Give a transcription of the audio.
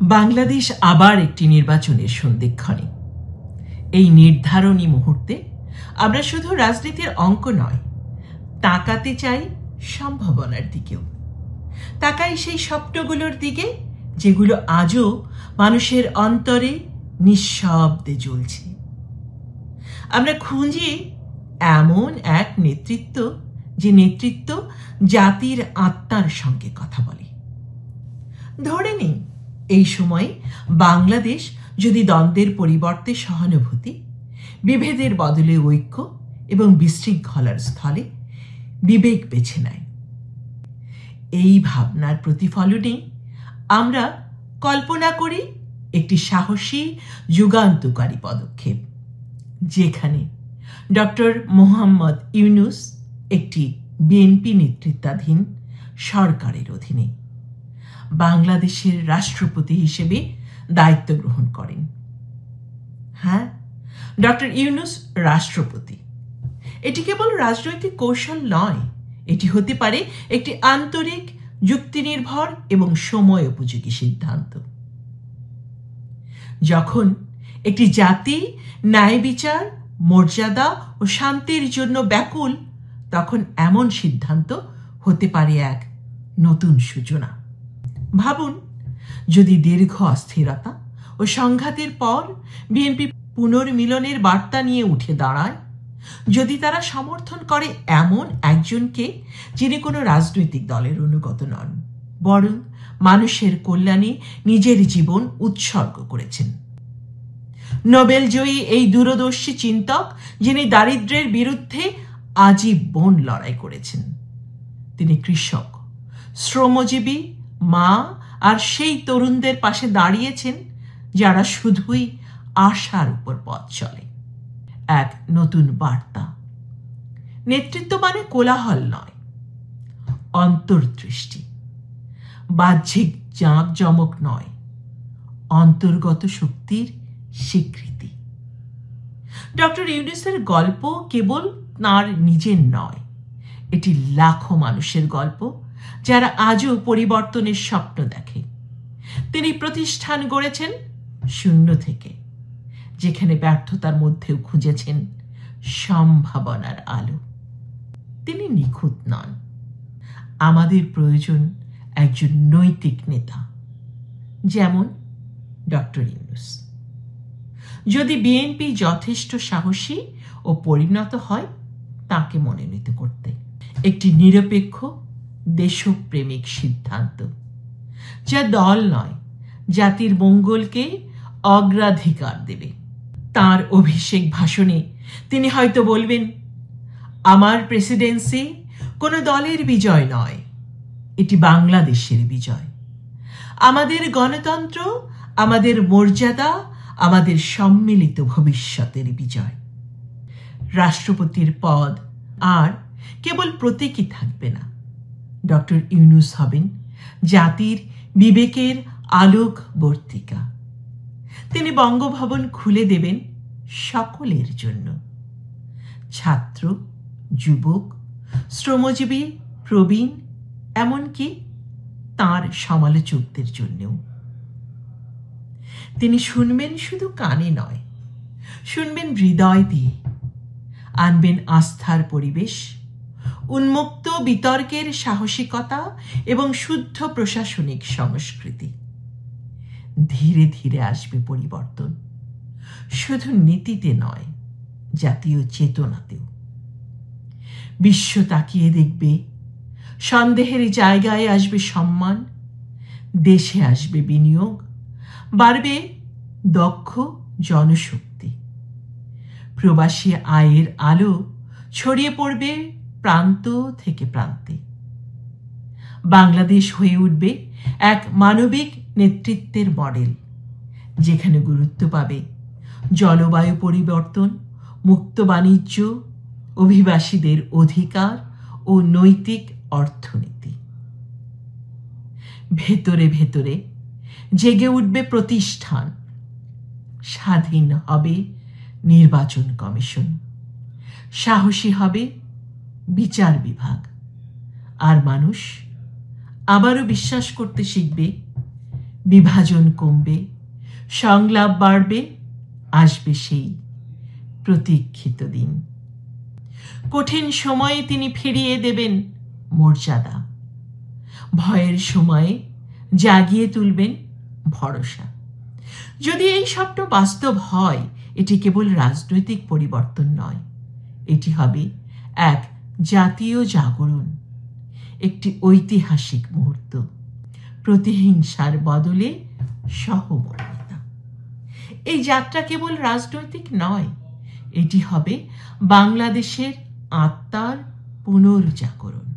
বাংলাদেশ আবার একটি নির্বাচনের সন্ধিক্ষণে। এই নির্ধারণী মুহূর্তে আমরা শুধু রাজনীতির অঙ্ক নয়, তাকাতে চাই সম্ভাবনার দিকেও। তাকাই সেই স্বপ্নগুলোর দিকে যেগুলো আজও মানুষের অন্তরে নিঃশব্দে জ্বলছে। আমরা খুঁজি এমন এক নেতৃত্ব, যে নেতৃত্ব জাতির আত্মার সঙ্গে কথা বলে। ধরে নিই এই সময়ে বাংলাদেশ যদি দ্বন্দ্বের পরিবর্তে সহানুভূতি, বিভেদের বদলে ঐক্য এবং বিশৃঙ্খলার স্থলে বিবেক বেছে নেয়। এই ভাবনার প্রতিফলনে আমরা কল্পনা করি একটি সাহসী যুগান্তকারী পদক্ষেপ, যেখানে ডক্টর মোহাম্মদ ইউনূস একটি বিএনপি নেতৃত্বাধীন সরকারের অধীনে বাংলাদেশের রাষ্ট্রপতি হিসেবে দায়িত্ব গ্রহণ করেন। হ্যাঁ, ডক্টর ইউনূস রাষ্ট্রপতি। এটি কেবল রাজনৈতিক কৌশল নয়, এটি হতে পারে একটি আন্তরিক, যুক্তিনির্ভর এবং সময় উপযোগী সিদ্ধান্ত। যখন একটি জাতি ন্যায় বিচার, মর্যাদা ও শান্তির জন্য ব্যাকুল, তখন এমন সিদ্ধান্ত হতে পারে এক নতুন সূচনা। ভাবুন, যদি দীর্ঘ অস্থিরতা ও সংঘাতের পর বিএনপি পুনর্মিলনের বার্তা নিয়ে উঠে দাঁড়ায়, যদি তারা সমর্থন করে এমন একজনকে যিনি কোনো রাজনৈতিক দলের অনুগত নন, বরং মানুষের কল্যাণে নিজের জীবন উৎসর্গ করেছেন। নোবেলজয়ী এই দূরদর্শী চিন্তক, যিনি দারিদ্র্যের বিরুদ্ধে আজীবন লড়াই করেছেন। তিনি কৃষক, শ্রমজীবী, মা আর সেই তরুণদের পাশে দাঁড়িয়েছেন যারা শুধুই আশার উপর পথ চলে। এক নতুন বার্তা। নেতৃত্ব মানে কোলাহল নয়, অন্তর্দৃষ্টি। বাহ্যিক জাঁকজমক নয়, অন্তর্গত শক্তির স্বীকৃতি। ডক্টর ইউনূসের গল্প কেবল তাঁর নিজের নয়, এটি লাখো মানুষের গল্প যারা আজও পরিবর্তনের স্বপ্ন দেখে। তিনি প্রতিষ্ঠান গড়েছেন শূন্য থেকে, যেখানে ব্যর্থতার মধ্যেও খুঁজেছেন সম্ভাবনার আলো। তিনি নিখুঁত নন। আমাদের প্রয়োজন একজন নৈতিক নেতা, যেমন ডক্টর ইউনূস। যদি বিএনপি যথেষ্ট সাহসী ও পরিণত হয় তাকে মনোনীত করতে, একটি নিরপেক্ষ দেশপ্রেমিক সিদ্ধান্ত, যা দল নয়, জাতির মঙ্গলকে অগ্রাধিকার দেবে। তার অভিষেক ভাষণে তিনি হয়তো বলবেন, আমার প্রেসিডেন্সি কোনো দলের বিজয় নয়, এটি বাংলাদেশের বিজয়। আমাদের গণতন্ত্র, আমাদের মর্যাদা, আমাদের সম্মিলিত ভবিষ্যতের বিজয়। রাষ্ট্রপতির পদ আর কেবল প্রতীকী থাকবে না। ডক্টর ইউনূস হবেন জাতির বিবেকের আলোকবর্তিকা। তিনি বঙ্গভবন খুলে দেবেন সকলের জন্য, ছাত্র, যুবক, শ্রমজীবী, প্রবীণ, এমনকি তাঁর সমালোচকদের জন্যও। তিনি শুনবেন শুধু কানে নয়, শুনবেন হৃদয় দিয়ে। আনবেন আস্থার পরিবেশ, উন্মুক্ত বিতর্কের সাহসিকতা এবং শুদ্ধ প্রশাসনিক সংস্কৃতি। ধীরে ধীরে আসবে পরিবর্তন, শুধু নীতিতে নয়, জাতীয় চেতনাতেও। বিশ্ব তাকিয়ে দেখবে, সন্দেহের জায়গায় আসবে সম্মান, দেশে আসবে বিনিয়োগ, বাড়বে দক্ষ জনশক্তি। প্রবাসী আয়ের আলো ছড়িয়ে পড়বে প্রান্ত থেকে প্রান্তে। বাংলাদেশ হয়ে উঠবে এক মানবিক নেতৃত্বের মডেল, যেখানে গুরুত্ব পাবে জলবায়ু পরিবর্তন, মুক্ত বাণিজ্য, অভিবাসীদের অধিকার ও নৈতিক অর্থনীতি। ভেতরে ভেতরে জেগে উঠবে প্রতিষ্ঠান, স্বাধীন হবে নির্বাচন কমিশন, সাহসী হবে বিচার বিভাগ, আর মানুষ আবারও বিশ্বাস করতে শিখবে বিভাজন কমবে, সংলাপ বাড়বে, আসবে সেই প্রতীক্ষিত দিন। কঠিন সময়ে তিনি ফিরিয়ে দেবেন মর্যাদা, ভয়ের সময়ে জাগিয়ে তুলবেন ভরসা। যদি এই স্বপ্ন বাস্তব হয়, এটি কেবল রাজনৈতিক পরিবর্তন নয়, এটি হবে এক জাতীয় জাগরণ, একটি ঐতিহাসিক মুহূর্ত, প্রতিহিংসার বদলে সহমর্মিতা। এই যাত্রা কেবল রাজনৈতিক নয়, এটি হবে বাংলাদেশের আত্মার পুনর্জাগরণ।